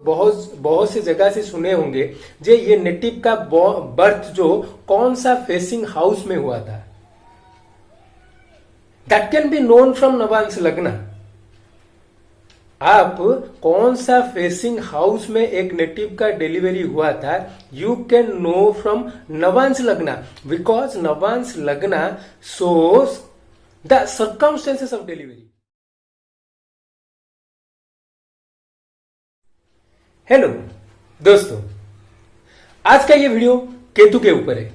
बहुत बहुत सी जगह से सुने होंगे जे ये नेटिव का बर्थ जो कौन सा फेसिंग हाउस में हुआ था। That can be known from Navamsa लग्न। आप कौन सा फेसिंग हाउस में एक नेटिव का डिलीवरी हुआ था, you can know from Navamsa lagna, because Navamsa lagna shows the circumstances of delivery. Hello दोस्तों, आज का ये वीडियो केतु के ऊपर है।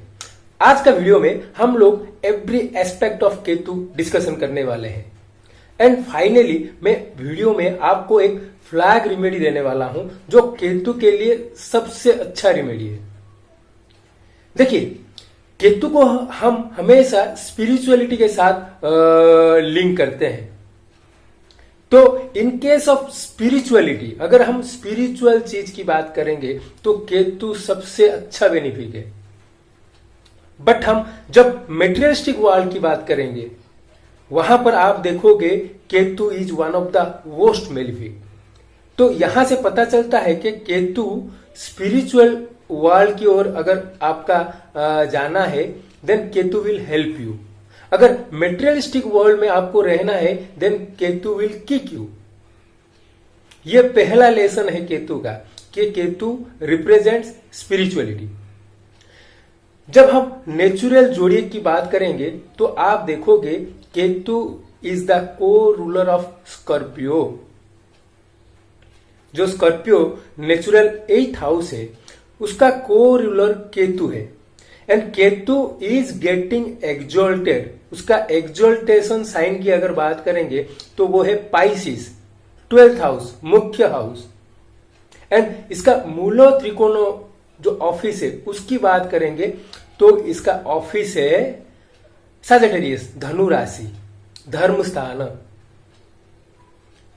आज का वीडियो में हम लोग every aspect of Ketu discussion करने वाले हैं। एंड फाइनली मैं वीडियो में आपको एक फ्लैग रेमेडी देने वाला हूं जो केतु के लिए सबसे अच्छा रेमेडी है। देखिए, केतु को हम हमेशा स्पिरिचुअलिटी के साथ लिंक करते हैं। तो इन केस ऑफ स्पिरिचुअलिटी, अगर हम स्पिरिचुअल चीज की बात करेंगे तो केतु सबसे अच्छा बेनिफिट है। बट हम जब मेटेरियलिस्टिक वर्ल्ड की बात करेंगे वहां पर आप देखोगे Ketu is one of the worst malefic. तो यहां से पता चलता है कि केतु स्पिरिचुअल वर्ल्ड की ओर अगर आपका जाना है then Ketu will help you. अगर मेटेरियलिस्टिक वर्ल्ड में आपको रहना है then Ketu will kick you. ये पहला लेसन है केतु का कि केतु रिप्रेजेंट्स स्पिरिचुअलिटी। जब हम नेचुरल जोड़िए की बात करेंगे तो आप देखोगे केतु इज द को रूलर ऑफ स्कॉर्पियो। जो स्कॉर्पियो नेचुरल 8th हाउस है उसका को रूलर केतु है। And Ketu is getting exalted. उसका एक्सॉल्टेशन साइन की अगर बात करेंगे तो वो है पाइसिस 12th हाउस, मुख्य हाउस। एंड इसका मूलो त्रिकोणो जो ऑफिस है उसकी बात करेंगे तो इसका ऑफिस है सजिटेरियस, धनु राशि, धर्म स्थान।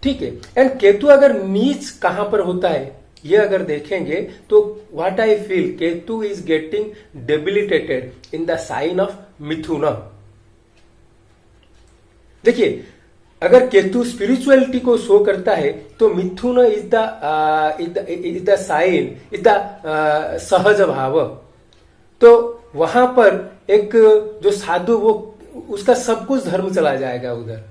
ठीक है। एंड केतु अगर नीच कहां पर होता है ये अगर देखेंगे तो what I feel Ketu is getting debilitated in the sign of Mithun. देखिए, अगर केतु स्पिरिचुअलिटी को शो करता है तो Mithun is the sign, is the sahaj bhav. तो वहां पर एक जो साधु वो उसका सब कुछ धर्म चला जाएगा उधर।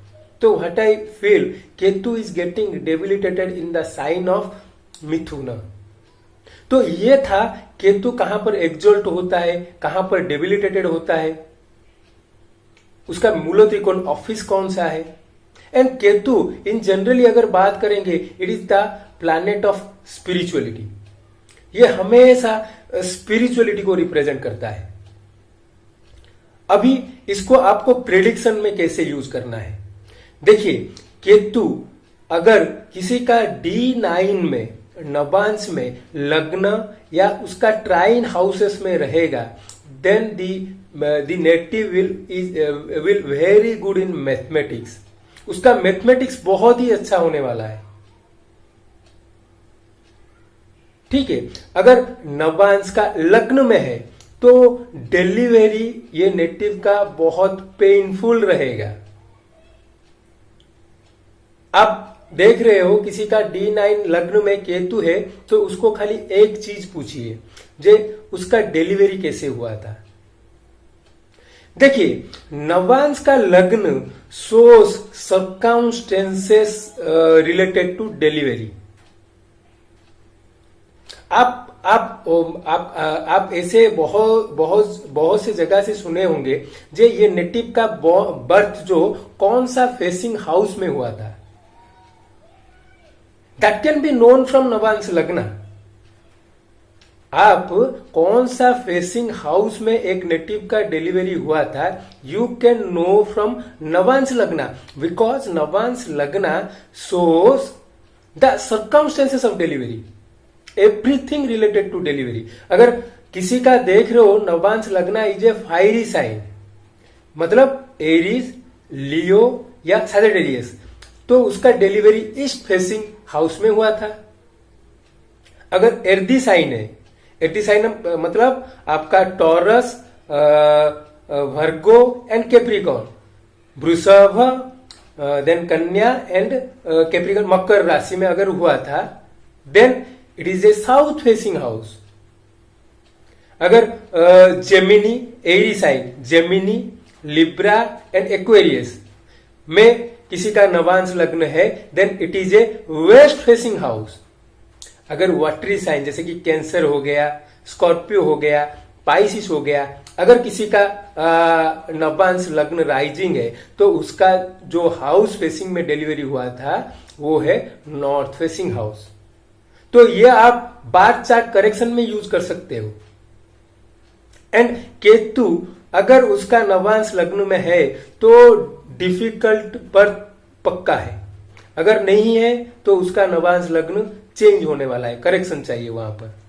तो what I feel Ketu is getting debilitated in the sign of Mithun. तो ये था केतु कहां पर एक्सॉल्ट होता है, कहां पर डेबिलिटेटेड होता है, उसका मूल त्रिकोण ऑफिस कौन सा है। एंड केतु इन जनरली अगर बात करेंगे it is the planet of spirituality. ये हमेशा स्पिरिचुअलिटी को रिप्रेजेंट करता है। अभी इसको आपको प्रेडिक्शन में कैसे यूज करना है, देखिए केतु अगर किसी का D9 में, नवांश में लग्न या उसका ट्राइन हाउसेस में रहेगा then the native will very good in mathematics. उसका मैथमेटिक्स बहुत ही अच्छा होने वाला है। ठीक है। अगर नवांश का लग्न में है तो डिलीवरी ये नेटिव का बहुत पेनफुल रहेगा। आप देख रहे हो किसी का D9 लग्न में केतु है तो उसको खाली एक चीज पूछिए जे उसका डिलीवरी कैसे हुआ था। देखिए, नवांश का लग्न shows circumstances related to delivery. आप ऐसे बहुत से जगह से सुने होंगे जे ये नेटिव का बर्थ जो कौन सा फेसिंग हाउस में हुआ था। That can be known from Navamsa लग्न। आप कौन सा फेसिंग हाउस में एक नेटिव का डिलीवरी हुआ था you can know from Navamsa lagna, because Navamsa lagna shows the circumstances of delivery, everything related to delivery. अगर किसी का देख रहे हो Navamsa lagna is a fiery sign, मतलब एरीज, लियो या सजिटेरियस, तो उसका डिलीवरी ईस्ट फेसिंग हाउस में हुआ था। अगर एर्दी साइन है, एर्दी साइन मतलब आपका Taurus, Virgo and Capricorn, Vrishabh, then Kanya and Capricorn, Makar राशि में अगर हुआ था then it is a south facing house. अगर Gemini, airy sign, Gemini, Libra and Aquarius में किसी का नवांश लग्न है, then it is a west facing house. अगर वाटरी साइन जैसे कि कैंसर हो गया, स्कॉर्पियो हो गया, पाइसिस हो गया, अगर किसी का नवांश लग्न राइजिंग है तो उसका जो हाउस फेसिंग में डिलीवरी हुआ था वो है नॉर्थ फेसिंग हाउस। तो ये आप बार चार्ट करेक्शन में यूज कर सकते हो। एंड केतु अगर उसका नवांश लग्न में है तो डिफिकल्ट पर पक्का है, अगर नहीं है तो उसका नवांश लग्न चेंज होने वाला है, करेक्शन चाहिए वहां पर।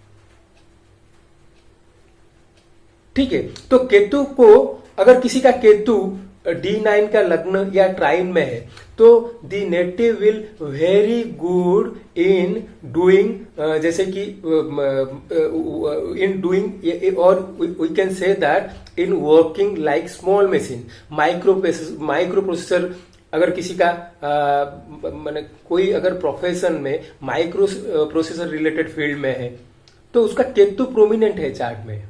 ठीक है, तो केतु को अगर किसी का केतु D9 का लग्न या ट्राइन में है तो the native will very good in doing, जैसे कि इन डूइंग, और we can say that in working like small machine, micro processor. अगर किसी का माने कोई अगर प्रोफेशन में माइक्रो प्रोसेसर रिलेटेड फील्ड में है तो उसका केतु प्रोमिनेंट है चार्ट में।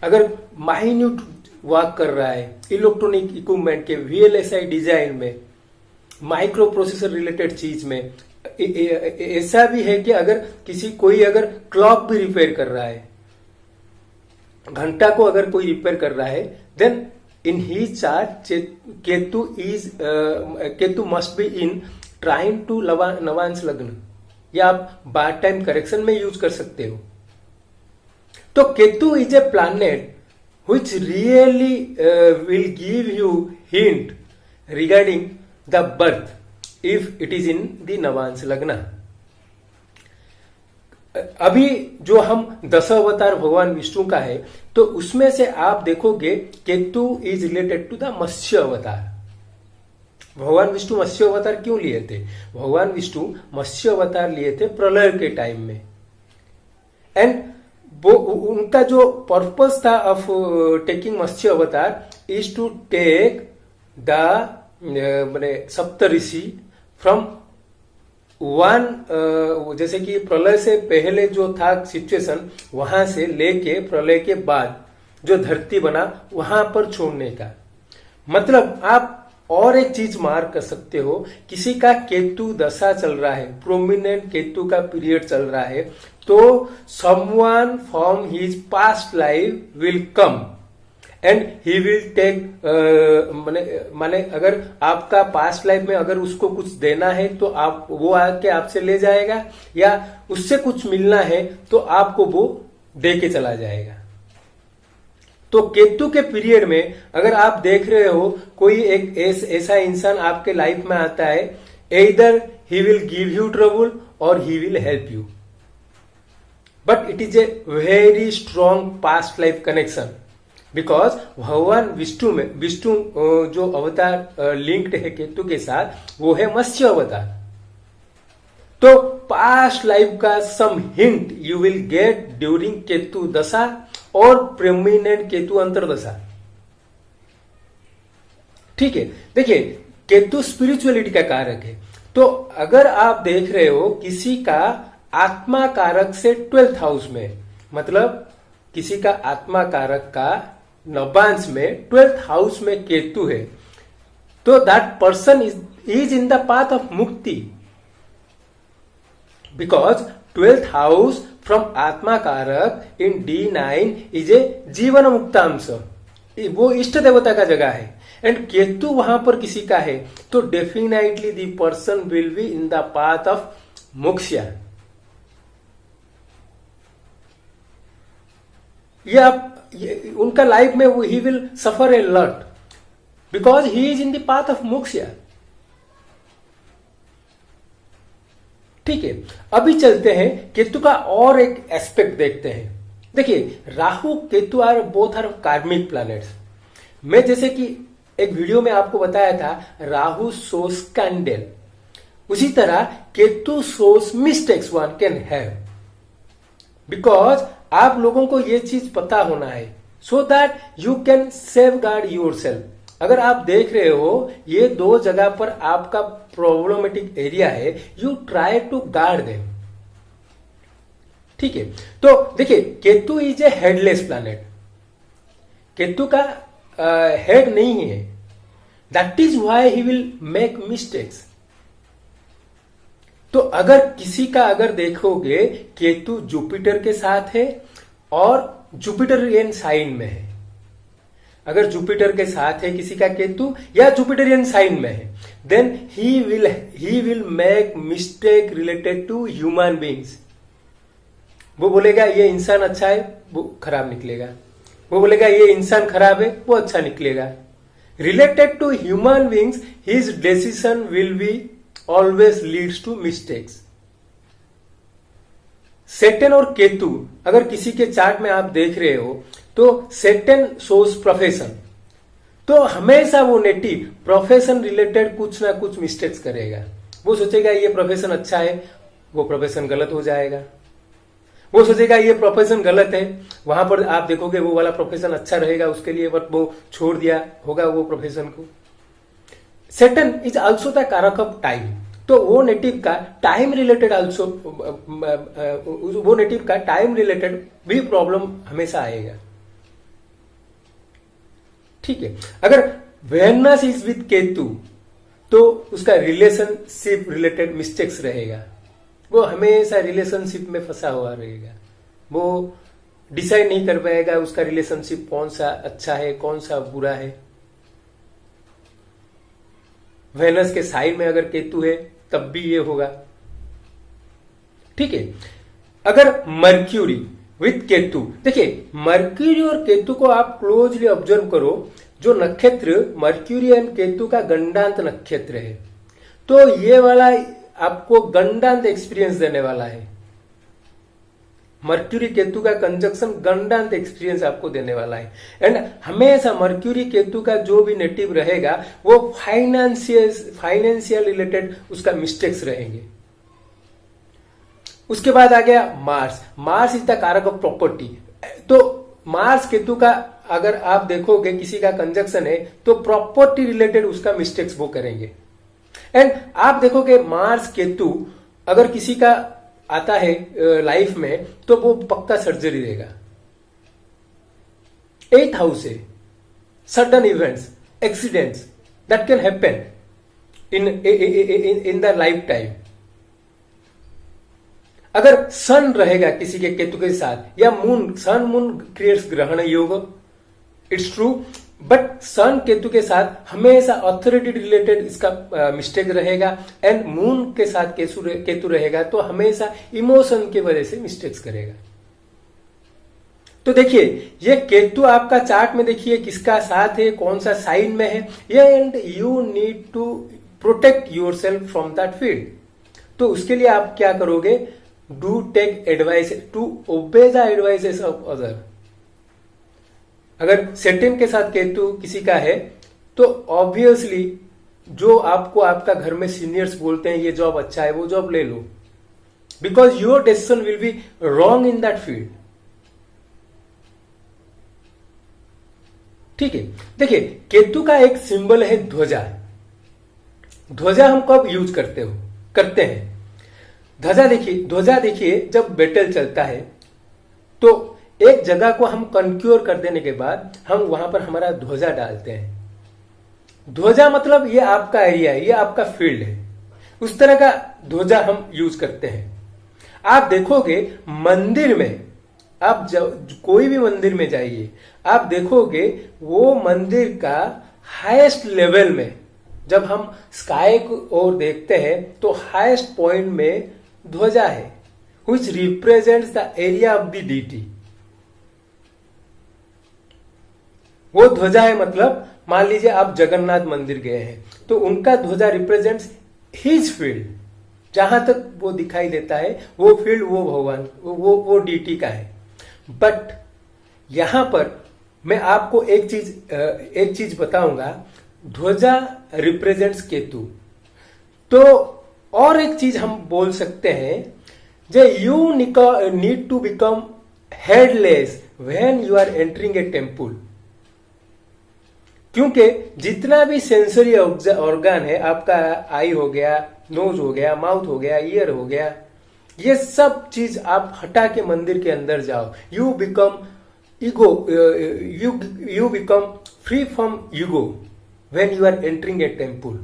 अगर माइन्यूट वर्क कर रहा है इलेक्ट्रॉनिक इक्विपमेंट के VLSI डिजाइन में, माइक्रो प्रोसेसर रिलेटेड चीज में, ऐसा भी है कि अगर कोई अगर क्लॉक भी रिपेयर कर रहा है, घंटा को अगर कोई रिपेयर कर रहा है, then in his chart Ketu must be in trine to Navamsa lagna, या आप बार टाइम करेक्शन में यूज कर सकते हो। तो Ketu is a planet which really will give you hint regarding the birth if it is in the Navamsa लग्न। अभी जो हम 10 अवतार भगवान विष्णु का है तो उसमें से आप देखोगे Ketu is related to the Matsya avatar. भगवान विष्णु मत्स्य अवतार क्यों लिए थे? भगवान विष्णु मत्स्य अवतार लिए थे प्रलय के टाइम में, एंड वो उनका जो पर्पस था ऑफ टेकिंग मत्स्य अवतार इज टू टेक द माने सप्त ऋषि फ्रॉम वन, जैसे कि प्रलय से पहले जो था सिचुएशन वहां से लेके प्रलय के बाद जो धरती बना वहां पर छोड़ने का। मतलब आप और एक चीज मार्क कर सकते हो, किसी का केतु दशा चल रहा है, प्रोमिनेंट केतु का पीरियड चल रहा है, तो someone from his past life will come and he will take माने अगर आपका पास्ट लाइफ में अगर उसको कुछ देना है तो आप वो आके आपसे ले जाएगा, या उससे कुछ मिलना है तो आपको वो दे के चला जाएगा। तो केतु के पीरियड में अगर आप देख रहे हो कोई एक ऐसा इंसान आपके लाइफ में आता है, either he will give you trouble or he will help you, but it is a very strong past life connection because भगवान विष्णु जो अवतार लिंक्ड है केतु के साथ वो है मत्स्य अवतार। तो पास्ट लाइफ का some hint you will get during Ketu dasha और प्रोमिनेंट केतु अंतरदशा। ठीक है, देखिए केतु स्पिरिचुअलिटी का कारक है, तो अगर आप देख रहे हो किसी का आत्मा कारक से 12th हाउस में, मतलब किसी का आत्मा कारक का नवांश में 12th हाउस में केतु है, तो that person is in the path of मुक्ति, बिकॉज 12th हाउस फ्रॉम आत्मा कारक इन D9 इज ए जीवन मुक्तांश, वो इष्ट देवता का जगह है, एंड केतु वहां पर किसी का है तो definitely the person will be in the path of मोक्ष। या उनका लाइफ में वो he will suffer a lot because he is in the path of मोक्ष। ठीक है, अभी चलते हैं केतु का और एक एस्पेक्ट देखते हैं। देखिए Rahu Ketu are both are karmic planets. मैं जैसे कि एक वीडियो में आपको बताया था राहु सोस कैंडल, उसी तरह Ketu shows mistakes one can have, because आप लोगों को ये चीज पता होना है so that you can safeguard yourself. अगर आप देख रहे हो ये दो जगह पर आपका प्रॉब्लमेटिक एरिया है, you try to guard them. ठीक है, तो देखिए Ketu is a headless planet, Ketu का हेड नहीं है, that is why he will make mistakes. तो अगर किसी का अगर देखोगे केतु जुपिटर के साथ है और जुपिटरियन साइन में है, अगर जुपिटर के साथ है किसी का केतु या जुपिटरियन साइन में है, then he will make mistake related to human beings. वो बोलेगा ये इंसान अच्छा है, वो खराब निकलेगा। वो बोलेगा ये इंसान खराब है, वो अच्छा निकलेगा। Related to human beings his decision will be always leads to mistakes. Saturn और केतु अगर किसी के चार्ट में आप देख रहे हो तो सेटन शोज प्रोफेशन, तो हमेशा वो नेटिव प्रोफेशन रिलेटेड कुछ ना कुछ मिस्टेक्स करेगा। वो सोचेगा ये प्रोफेशन अच्छा है, वो प्रोफेशन गलत हो जाएगा। वो सोचेगा ये प्रोफेशन गलत है, वहां पर आप देखोगे वो वाला प्रोफेशन अच्छा रहेगा उसके लिए, बट वो छोड़ दिया होगा वो प्रोफेशन को। सेटन इज ऑल्सो द कारक ऑफ टाइम, तो वो नेटिव का टाइम रिलेटेड ऑल्सो, वो नेटिव का टाइम रिलेटेड भी प्रॉब्लम हमेशा आएगा। ठीक है, अगर वेनस इज विद केतु तो उसका रिलेशनशिप रिलेटेड मिस्टेक्स रहेगा, वो हमेशा रिलेशनशिप में फंसा हुआ रहेगा। वो डिसाइड नहीं कर पाएगा उसका रिलेशनशिप कौन सा अच्छा है कौन सा बुरा है। वेनस के साइन में अगर केतु है तब भी ये होगा। ठीक है, अगर मर्क्यूरी विथ केतु, देखिए मर्क्यूरी और केतु को आप क्लोजली ऑब्जर्व करो, जो नक्षत्र मर्क्यूरी एंड केतु का गंडांत नक्षत्र है, तो ये वाला आपको गंडांत एक्सपीरियंस देने वाला है। मर्क्यूरी केतु का कंजक्शन गंडांत एक्सपीरियंस आपको देने वाला है। एंड हमेशा मर्क्यूरी केतु का जो भी नेटिव रहेगा वो फाइनेंशियल रिलेटेड उसका मिस्टेक्स रहेंगे। उसके बाद आ गया मार्स। मार्स इज द कारक ऑफ प्रॉपर्टी, तो मार्स केतु का अगर आप देखोगे किसी का कंजक्शन है तो प्रॉपर्टी रिलेटेड उसका मिस्टेक्स वो करेंगे। एंड आप देखोगे मार्स केतु अगर किसी का आता है लाइफ में तो वो पक्का सर्जरी देगा। 8th हाउस है, sudden events, accidents that can happen in the life time. अगर सन रहेगा किसी के केतु के साथ या मून, सन मून क्रिएट्स ग्रहण योग, इट्स ट्रू, बट सन केतु के साथ हमेशा अथॉरिटी रिलेटेड इसका मिस्टेक रहेगा। एंड मून के साथ केतु रहेगा तो हमेशा इमोशन की वजह से मिस्टेक्स करेगा। तो देखिए ये केतु आपका चार्ट में देखिए किसका साथ है, कौन सा साइन में है ये, and you need to protect your self from that field. तो उसके लिए आप क्या करोगे, do take advice to obey the advices of other. अगर सेटन के साथ केतु किसी का है तो ऑब्वियसली जो आपको आपका घर में सीनियर्स बोलते हैं ये जॉब अच्छा है वो जॉब ले लो, because your decision will be wrong in that field. ठीक है, देखिए केतु का एक सिंबल है ध्वजा। ध्वजा हम कब यूज करते हैं ध्वजा देखिए जब बैटल चलता है तो एक जगह को हम कंक्योर कर देने के बाद हम वहां पर हमारा ध्वजा डालते हैं। ध्वजा मतलब ये आपका एरिया है, ये आपका फील्ड है, उस तरह का ध्वजा हम यूज करते हैं। आप देखोगे मंदिर में, आप कोई भी मंदिर में जाइए, आप देखोगे वो मंदिर का हाईएस्ट लेवल में जब हम स्काई को ओर देखते हैं तो हाईएस्ट पॉइंट में ध्वजा है, which represents the area of the deity। वो ध्वजा है, मतलब मान लीजिए आप जगन्नाथ मंदिर गए हैं तो उनका ध्वजा रिप्रेजेंट्स हिज फील्ड, जहां तक वो दिखाई देता है वो फील्ड वो भगवान वो डीटी का है। बट यहां पर मैं आपको एक चीज बताऊंगा, ध्वजा रिप्रेजेंट्स केतु। तो और एक चीज हम बोल सकते हैं, जे you need to become headless when you are entering a temple. क्योंकि जितना भी सेंसरी ऑर्गन है, आपका आई हो गया, नोज हो गया, माउथ हो गया, ईयर हो गया, ये सब चीज आप हटा के मंदिर के अंदर जाओ, you become ego, you become free from ego when you are entering a temple.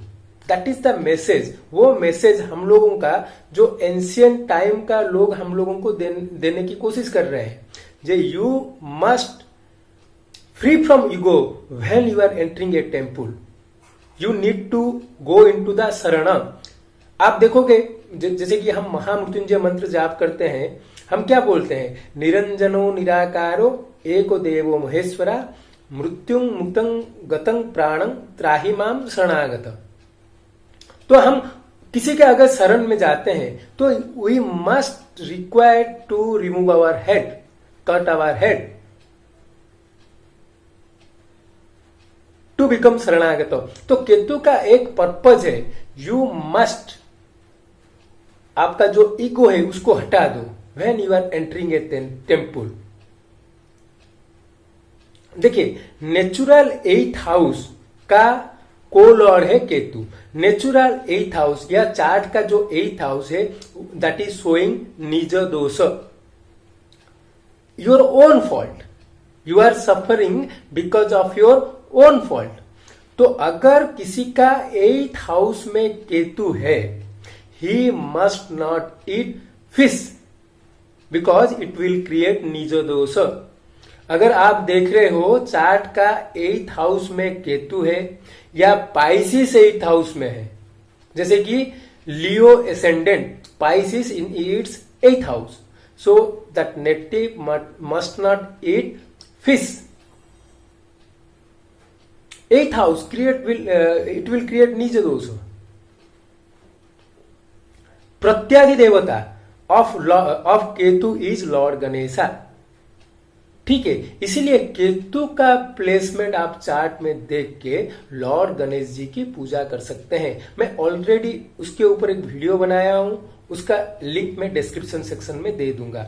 That is the message. वो मैसेज हम लोगों का जो एंशियंट टाइम का लोग हम लोगों को देने की कोशिश कर रहे हैं, जे you must free from ego when you are entering a temple. You need to go into the sarana. आप देखोगे जैसे कि हम महामृत्युंजय मंत्र जाप करते हैं, हम क्या बोलते हैं? निरंजनो निराकारो एको देवो महेश्वरा मृत्युं मुक्तं गतं प्राणं त्राहि माम शरणागत। तो हम किसी के अगर शरण में जाते हैं तो we must require to remove our head, cut our head to become शरणागत। तो केतु का एक पर्पज है, यू मस्ट, आपका जो ईगो है उसको हटा दो when you are entering a temple. देखिए, नेचुरल 8th हाउस का को-लॉर्ड है केतु। नेचुरल 8th हाउस या चार्ट का जो 8th हाउस है, दैट इज शोइंग निज दोष, your own fault, you are suffering because of your own fault. तो अगर किसी का 8th हाउस में केतु है, he must not eat fish because it will create निज दोष। अगर आप देख रहे हो चार्ट का 8th हाउस में केतु है या पाइसिस 8th हाउस में है, जैसे कि Leo ascendant, Pisces in its 8th house, so that native must not eat fish. 8th house it will create निज दोष। Pratyadi devata of Ketu is lord Ganesha. ठीक है, इसीलिए केतु का प्लेसमेंट आप चार्ट में देख के लॉर्ड गणेश जी की पूजा कर सकते हैं। मैं ऑलरेडी उसके ऊपर एक वीडियो बनाया हूं, उसका लिंक मैं डिस्क्रिप्शन सेक्शन में दे दूंगा।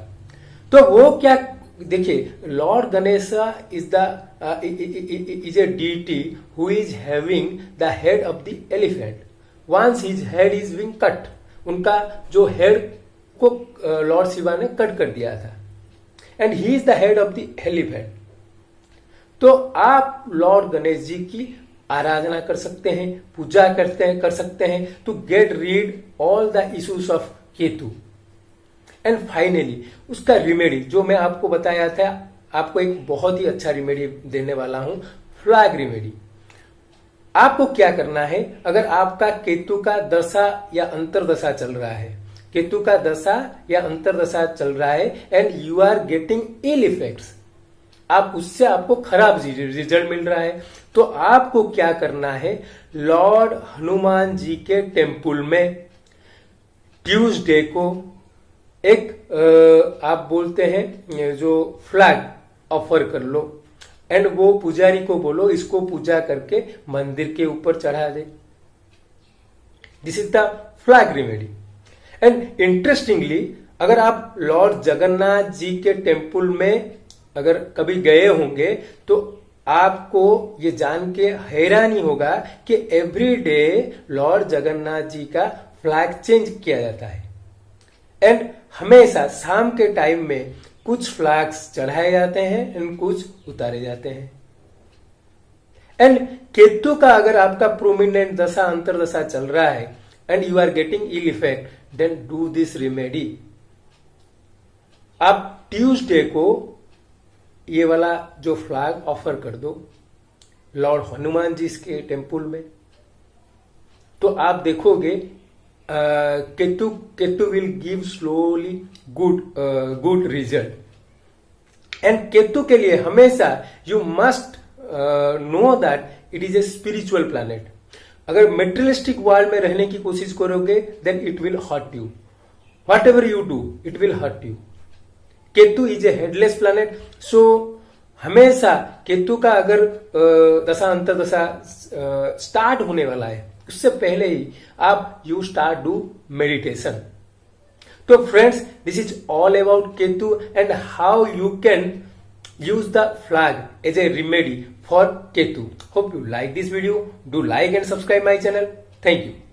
तो वो क्या, देखिए, Lord Ganesh is a deity who is having the head of the elephant. Once his head is being cut, उनका जो हेड को लॉर्ड शिवा ने कट कर दिया था, and he is the head of the elephant. तो आप लॉर्ड गणेश जी की आराधना कर सकते हैं, पूजा कर सकते हैं to get rid all the issues of Ketu. And finally उसका रिमेडी जो मैं आपको बताया था, आपको एक बहुत ही अच्छा रिमेडी देने वाला हूं, फ्लैग रिमेडी। आपको क्या करना है, अगर आपका केतु का दशा या अंतरदशा चल रहा है, केतु का दशा या अंतरदशा चल रहा है and you are getting ill effects, आप उससे आपको खराब रिजल्ट मिल रहा है, तो आपको क्या करना है, लॉर्ड हनुमान जी के टेम्पल में ट्यूसडे को एक आप बोलते हैं जो फ्लैग ऑफर कर लो, एंड वो पुजारी को बोलो इसको पूजा करके मंदिर के ऊपर चढ़ा दे। This is the flag remedy. And interestingly, अगर आप लॉर्ड जगन्नाथ जी के टेम्पल में अगर कभी गए होंगे तो आपको ये जान के हैरानी होगा कि every day Lord Jagannath ji का फ्लैग चेंज किया जाता है, एंड हमेशा शाम के टाइम में कुछ फ्लैग्स चढ़ाए जाते हैं एंड कुछ उतारे जाते हैं। एंड केतु का अगर आपका प्रोमिनेंट दशा अंतरदशा चल रहा है and you are getting ill effect, then do this remedy. आप ट्यूसडे को ये वाला जो फ्लैग ऑफर कर दो लॉर्ड हनुमान जी के टेम्पल में, तो आप देखोगे Ketu will give slowly good result. And Ketu के लिए हमेशा you must know that it is a spiritual planet. अगर मेटेरियलिस्टिक वर्ल्ड में रहने की कोशिश करोगे then it will hurt you, whatever you do it will hurt you. Ketu is a headless planet, so हमेशा केतु का अगर दशा अंतरदशा स्टार्ट होने वाला है उससे पहले ही आप यू स्टार्ट डू मेडिटेशन। तो friends, this is all about Ketu and how you can use the flag as a remedy for Ketu. Hope you like this video. Do like and subscribe my channel. Thank you.